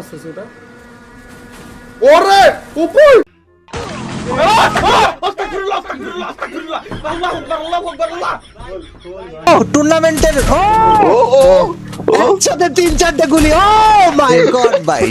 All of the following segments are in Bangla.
আসতেছে ওটা ওরে উপর টুর্নামেন্টের একসাথে 3-4টে গুলি। ও মাই গড ভাই,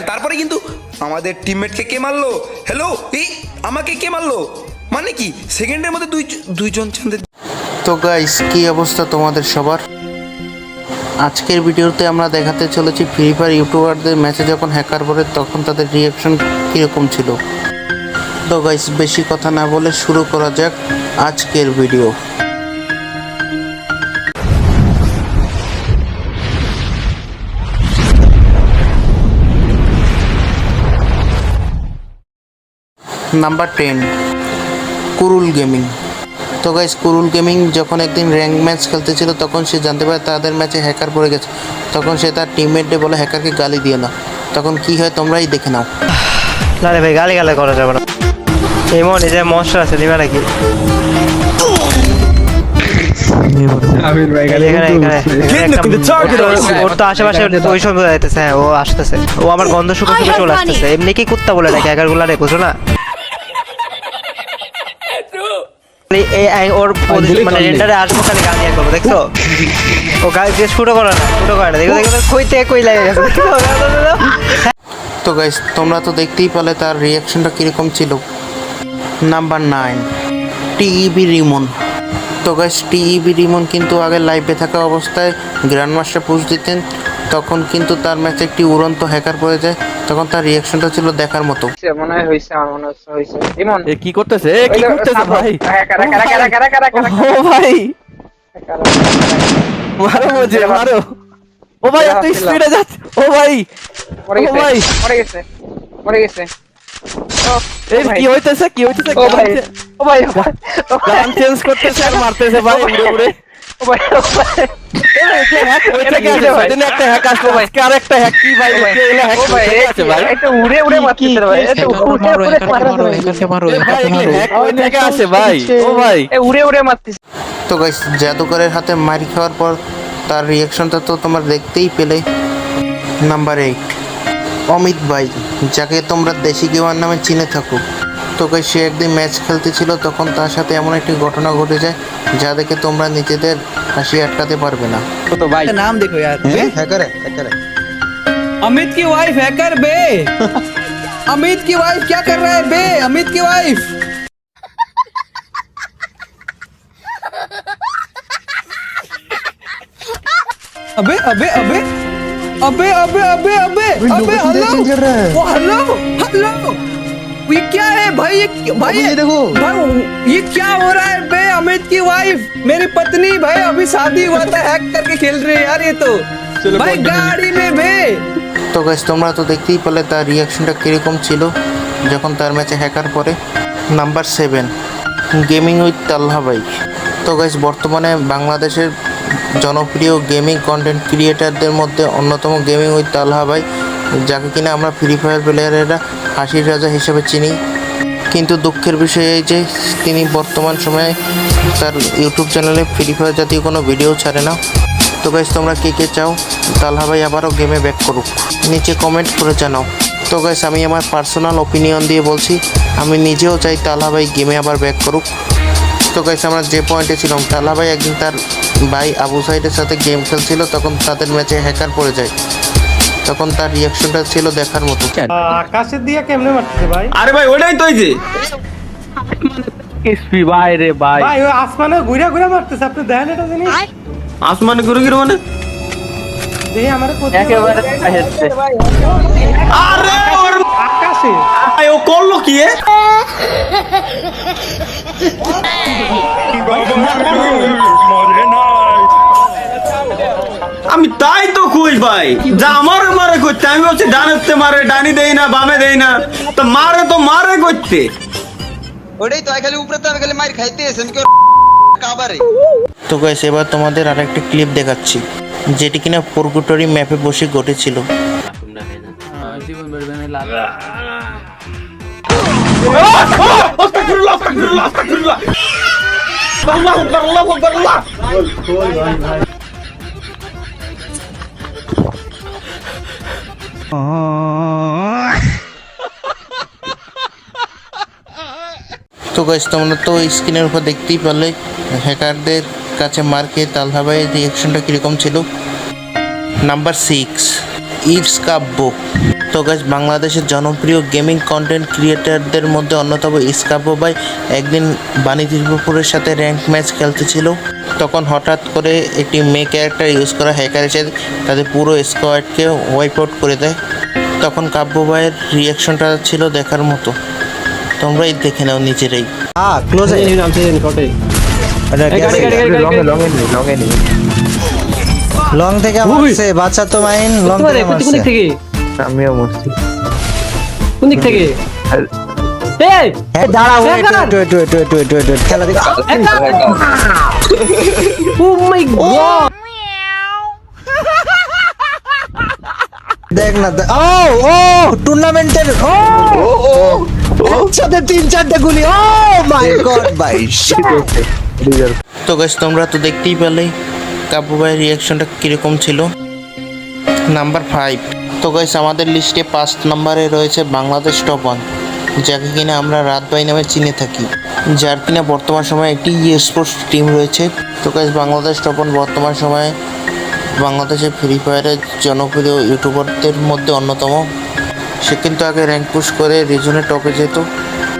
তারপরে কিন্তু আমাদের টিমমেটকে কে মারলো? হ্যালো, এই আমাকে কে মারলো? মানে কি সেকেন্ডের মধ্যে দুইজন চান্দে। তো গাইস, কি অবস্থা তোমাদের সবার? আজকের ভিডিওতে আমরা দেখাতে চলেছি ফ্রি ফায়ার ইউটিউবারদের ম্যাচে যখন হ্যাকার পড়ে তখন তাদের রিয়াকশন কীরকম ছিল। তো গাইস, বেশি কথা না বলে শুরু করা যাক আজকের ভিডিও। নাম্বার 10, কুরুল গেমিং। তো গাইস, কুরুল গেমিং যখন একদিন র্যাঙ্ক ম্যাচ খেলতেছিল তখন সে জানতে পারে তাদের ম্যাচে হ্যাকার পড়ে গেছে। তখন সে তার টিমমেটদের বলে হ্যাকারকে গালি দিয়ে না। তখন কি হয় তোমরাই দেখে নাও। না রে ভাই, গালি গালা করা যাবে না। এমন যে মনস্টার আছে দিবা নাকি? ওর তো আশেপাশে ওই সময় যাইতেছে। হ্যাঁ, ও আসতেছে, ও আমার গন্ধ শুকে শুকে চলে আসতেছে। এমনি কি কুত্তা বলে নাকি হ্যাকার গুলা রে, বুঝো না? ওর মানে রেন্ডারে আসবো খালি গান ইয়ে করবো, দেখছো? ও গাড়ি দিয়ে শুরু করে না, দেখো দেখো কইতে কই লাগে গেছে। তো গাইস, তোমরা তো দেখতেই পেলে তার রিয়াকশনটা কীরকম ছিল। নাম্বার 9, টিইবি রিমন। তো গাইস, টিইবি রিমন কিন্তু আগে লাইভে থাকা অবস্থায় গ্র্যান্ড মাস্টার পুশ দিতেন। তখন কিন্তু তার ম্যাচে একটি উড়ন্ত হ্যাকার পড়ে যায়। তখন তার রিয়াকশনটা ছিল দেখার মতো। মনে হয় হইছে, আমার মনে হইছে ইমন কি করতেছে ভাই? ও ভাই মারো মুঝে, মারো। ও ভাই এত স্পিডে যাচ্ছে। ও ভাই মরে গেছে। এই কি হইতেছে? ও ভাই গান চেঞ্জ করতেছে আর মারতেছে ভাই উড়ে উড়ে। ও ভাই এটা কি আছে ভাই? একটা হ্যাক আসলো ভাই, আর একটা হ্যাক কি ভাই? ও ভাই এটা ভাই, এটা উড়ে মারতেছে ভাই, এটা হ্যাক ওই থেকে আসে ভাই। ও ভাই উড়ে মারতেছে। তো গাইস, জাদুকরের হাতে মারি খাওয়ার পর তার রিয়াকশনটা তো তোমরা দেখতেই পেলে। নাম্বার 8, অমিত ভাই, যাকে তোমরা দেশি গেমার নামে চিনে থাকো। তো গাইস, সে একদিন ম্যাচ খেলতেছিল। তখন তার সাথে এমন একটি ঘটনা ঘটে যায় যা দেখে তোমরা নিজেদের হাসি আটকাতে পারবে না। তো ভাই নাম দেখো यार, হ্যাকার अमित की वाइफ हैकर बे। अमित की वाइफ क्या कर रहा है बे? अमित की वाइफ अबे अबे अबे अबे अबे अबे अबे अबे हेलो ये क्या है भाई? ये देखो भाई, ये क्या हो रहा है बे? अमित की वाइफ मेरी पत्नी भाई, अभी शादी हुआ था, हैक करके खेल रहे हैं यार ये तो भाई गाड़ी में बे। তো গাইস, তোমরা তো দেখতেই পেলে তার রিয়াকশনটা কীরকম ছিল যখন তার ম্যাচে হ্যাকার পড়ে। নাম্বার 7, গেমিং উইথ তালহা ভাই। তো গাইস, বর্তমানে বাংলাদেশের জনপ্রিয় গেমিং কন্টেন্ট ক্রিয়েটারদের মধ্যে অন্যতম গেমিং উইথ তালহা ভাই, যাকে কিনা আমরা ফ্রি ফায়ার প্লেয়ারেরা হাসির রাজা হিসেবে চিনি। কিন্তু দুঃখের বিষয় এই যে তিনি বর্তমান সময়ে তার ইউটিউব চ্যানেলে ফ্রি ফায়ার জাতীয় কোনো ভিডিও ছাড়ে না। তো গাইস, তোমরা কে চাও তালহা ভাই আবারও গেমে ব্যাক করুক? নিচে কমেন্ট করে জানাও। তো গাইস, আমি আমার পার্সোনাল ওপিনিয়ন দিয়ে বলছি, আমি নিজেও চাই তালহা ভাই গেমে আবার ব্যাক করুক। তো গাইস, আমরা যে পয়েন্টে ছিলাম, তালহা ভাই একদিন তার ভাই আবু সাইদের সাথে গেম খেলছিল। তখন তাদের ম্যাচে হ্যাকার পড়ে যায়। তখন তার রিয়াকশনটা ছিল দেখার মতো। আকাশের দিয়ে কেমনে মারতেছে ভাই? আরে ভাই ওইটাই তো, এই যে এসপি ভাই রে ভাই, ভাই ওই আসমানে ঘুরে মারতেছে, আপনি দেখেন এটা জানি? আসমানে ঘুরে মানে দেখি আমারে একেবারে আরে ওর আকাশে ভাই ও করলো কি? আমি তাই তো কই ভাই, যা আমার মারে করতে, আমি বলছি ডানেতে মারে, ডানি দেই না, বামে দেই না, তো মারে করতে। ওটাই তো, খালি উপরে তো খালি মার খাইতে এসেন কি কাবারে। তো গাইস, এবার তোমাদের আরেকটি ক্লিপ দেখাচ্ছি যেটি কিনা পুরগুটরি ম্যাপে বসে ঘটেছিল। তো গাইস তোমরা তো স্ক্রিনের উপর দেখতেই পারলে হ্যাকারদের কাছে মার খেয়ে তালহা ভাইয়ের রিয়াকশনটা কীরকম ছিল। নাম্বার 6, ইটস কাব্য। তো গাইস বাংলাদেশের জনপ্রিয় গেমিং কন্টেন্ট ক্রিয়েটারদের মধ্যে অন্যতম ইস্কাব্য ভাই একদিন বাণীপুরের সাথে র্যাঙ্ক ম্যাচ খেলতেছিল। তখন হঠাৎ করে একটি মেয়ে ক্যারেক্টার ইউজ করা হ্যাকার এসে তাদের পুরো স্কোয়াডকে ওয়াইপ আউট করে দেয়। তখন কাব্য ভাইয়ের রিয়াকশনটা ছিল দেখার মতো, তোমরাই দেখে নাও নিজেরাই। ক্লোজ লং থেকে মারছে বাচ্চা তো মাইন লং থেকে মারছে। আমিও মরছি। কোন দিক থেকে? এই দাঁড়া ওয়েট খেলা দেখ। ও মাই গড, দেখ না ও টুর্নামেন্টের একসাথে 3-4টা গুলি। ও মাই গড ভাই। তো গাইস তোমরা তো দেখতেই পেলে কাব্য ভাইয়ের রিয়াকশনটা কীরকম ছিল। নাম্বার 5, তো গাইস আমাদের লিস্টে 5 নম্বরে রয়েছে বাংলাদেশ টপ 1, যাকে কিনা আমরা রাত ভাই নামে চিনে থাকি, যার কিনা বর্তমান সময়ে একটি স্পোর্টস টিম রয়েছে। তো গাইস বাংলাদেশ টপ 1 বর্তমান সময়ে বাংলাদেশের ফ্রি ফায়ারের জনপ্রিয় ইউটিউবারদের মধ্যে অন্যতম। সে কিন্তু আগে র্যাঙ্ক পুশ করে রিজনে টপে যেত।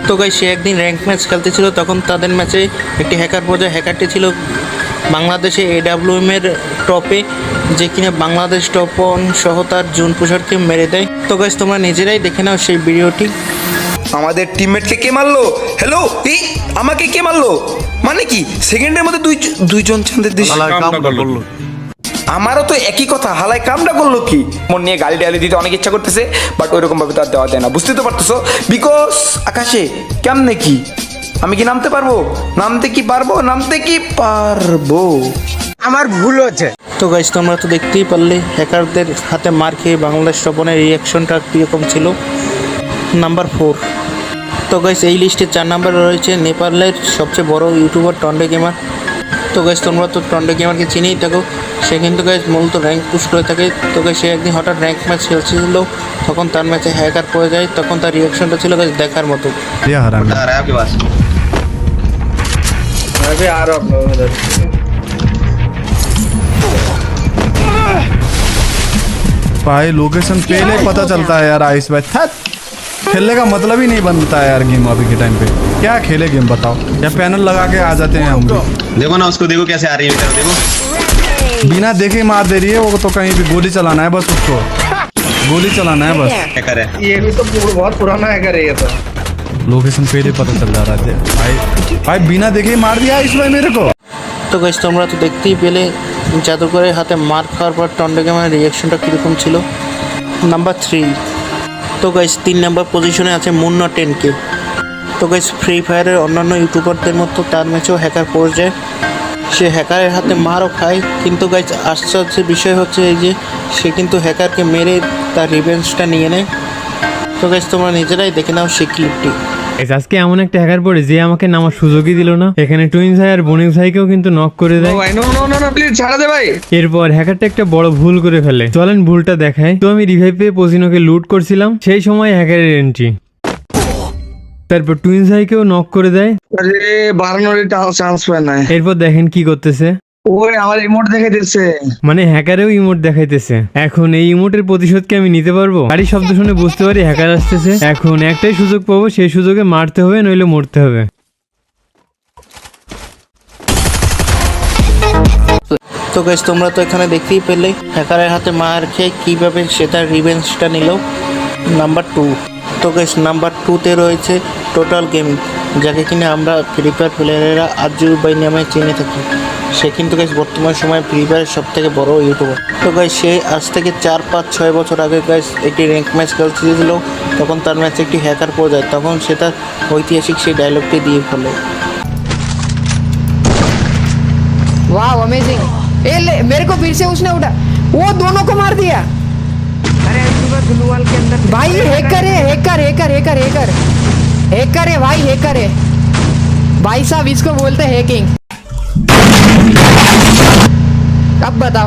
তো গাইস সে একদিন র্যাঙ্ক ম্যাচ খেলতেছিল, তখন তাদের ম্যাচে একটি হ্যাকার পর্যায়ে হ্যাকারটি ছিল বাংলাদেশে AWM এর টপে, যে কিনা বাংলাদেশ টপ 1 সহ তার জুন পুষারকে মেরে দেয়। তো গাইস তোমরা নিজেরাই দেখে নাও সেই ভিডিওটি। আমাদের টিমমেটকে কে মারলো? হ্যালো, এই আমাকে কে মারলো? মানে কি সেকেন্ডের মধ্যে দুইজন চাঁদের দেশ। আমারও তো একই কথা, হালাই কামটা করলো কি? মন নিয়ে গালি টালি দিতে অনেক ইচ্ছা করতেছে, বাট ওইরকম ভাবে তো আর দেওয়া যায় না, বুঝতে তো পারতেছো। বিকজ আকাশে কেমনে কি আমি কি নামতে পারবো? নামতে কি পারবো? আমার ভুল হচ্ছে। তো গাইস তোমরা তো দেখতেই পারলে হ্যাকারদের হাতে মার খেয়ে বাংলাদেশ টপ 1 এর রিয়াকশনটা কীরকম ছিল। নাম্বার 4, তো গাইস এই লিস্টে 4 নম্বরে রয়েছে নেপালের সবচেয়ে বড় ইউটিউবার টন্ডে গেমার। তো গাইস তোমরা তো টন্ডে গেমারকে চিনেই থাকো, সে কিন্তু গাইস মূলত র্যাঙ্ক পুশ করে থাকে। তো গাইস সে একদিন হঠাৎ র্যাঙ্ক ম্যাচ খেলছিল, তখন তার ম্যাচে হ্যাকার পড়ে যায়, তখন তার রিয়াকশনটা ছিল গাইস দেখার মতো। भाई लोकेशन पहले पता चलता है यार। आइस भाई खेलने का मतलब ही नहीं बनता है यार गेम अभी के टाइम पे। क्या खेले गेम बताओ, या पैनल लगा के आ जाते हैं हम भी। देखो ना उसको, देखो कैसे आ रही है, देखो बिना देखे मार दे रही है वो, तो कहीं भी गोली चलाना है बस, उसको गोली चलाना है बस। हैकर है ये भी तो बहुत पुराना हैकर है ये तो। लोकेशन पहले पता चल जा रहा है भाई बिना देखे ही मार दिया इस भाई मेरे को। তো গাইস তোমরা তো দেখতেই পেলে জাদুকরের হাতে মার খাওয়ার পর টন্ডে গেমারের রিয়াকশনটা কীরকম ছিল। নাম্বার 3, তো গাইস 3 নম্বর পজিশনে আছে মুন্না 10K। তো গাইস ফ্রি ফায়ারের অন্যান্য ইউটিউবারদের মতো তার ম্যাচেও হ্যাকার পড়ে যায়, সে হ্যাকারের হাতে মারও খায়, কিন্তু গাইস আশ্চর্যের বিষয় হচ্ছে এই যে সে কিন্তু হ্যাকারকে মেরে তার রিভেঞ্জটা নিয়ে নেয়। তো গাইস তোমরা নিজেরাই দেখে নাও সেই ক্লিপটি। আজকে এমন একটা হ্যাকার পড়ে যে আমাকে নামার সুযোগই দিল না। এখানে টুইনস ভাই আর বনিক্স ভাইকেও কিন্তু নক করে দেয়। প্লিজ ছাড়া দে ভাই। এরপর হ্যাকারটা একটা বড় ভুল করে ফেলে, চলেন ভুলটা দেখায়। তো আমি রিভাইভ পেয়ে পজিনোকে লুট করছিলাম, সেই সময় হ্যাকারের এন্ট্রি, তারপর টুইনস ভাইকেও নক করে দেয়। আরে বাড়ানোর চান্স পায় না। এরপর দেখেন কি করতেছে, ওই আমার ইমোট দেখে দিচ্ছে, মানে হ্যাকারেও ইমোট দেখাইতেছে। এখন এই ইমোটের প্রতিশোধকে আমি নিতে পারবো? গাড়ির শব্দ শুনে বুঝতে পারি হ্যাকার আসতেছে। এখন একটাই সুযোগ পাবো, সেই সুযোগে মারতে হবে নইলে মরতে হবে। তো গাইস তোমরা তো এখানে দেখতেই পেলে হ্যাকারের হাতে মার খেয়ে কীভাবে সে তার রিভেঞ্জটা নিল। নাম্বার 2, তো গাইস নাম্বার 2তে রয়েছে টোটাল গেমিং, যাকে কিনা আমরা ফ্রি ফায়ার প্লেয়ারেরা আজু ভাই নামে চিনে থাকি। সে কিন্তু গাইস বর্তমান সময়ে ফ্রি ফায়ারের সব থেকে বড় ইউটিউবার। তো গাইস সে আজ থেকে 4-5-6 বছর আগে গাইস একটি র্যাঙ্ক ম্যাচ খেলছিল, তখন তার ম্যাচে একটি হ্যাকার পড়ে যায়, তখন সে তার ঐতিহাসিক সেই ডায়লগটি দিয়ে ফেলে। वाह अमेजिंग। ए ले, मेरे को फिर से उसने उठा, वो दोनों को मार दिया। अरे ग्लूवाल के अंदर भाई हैकर है, hacker hacker hacker hacker hacker है भाई, हैकर है भाई साहब, इसको बोलते हैं हैकिंग। अब बताओ।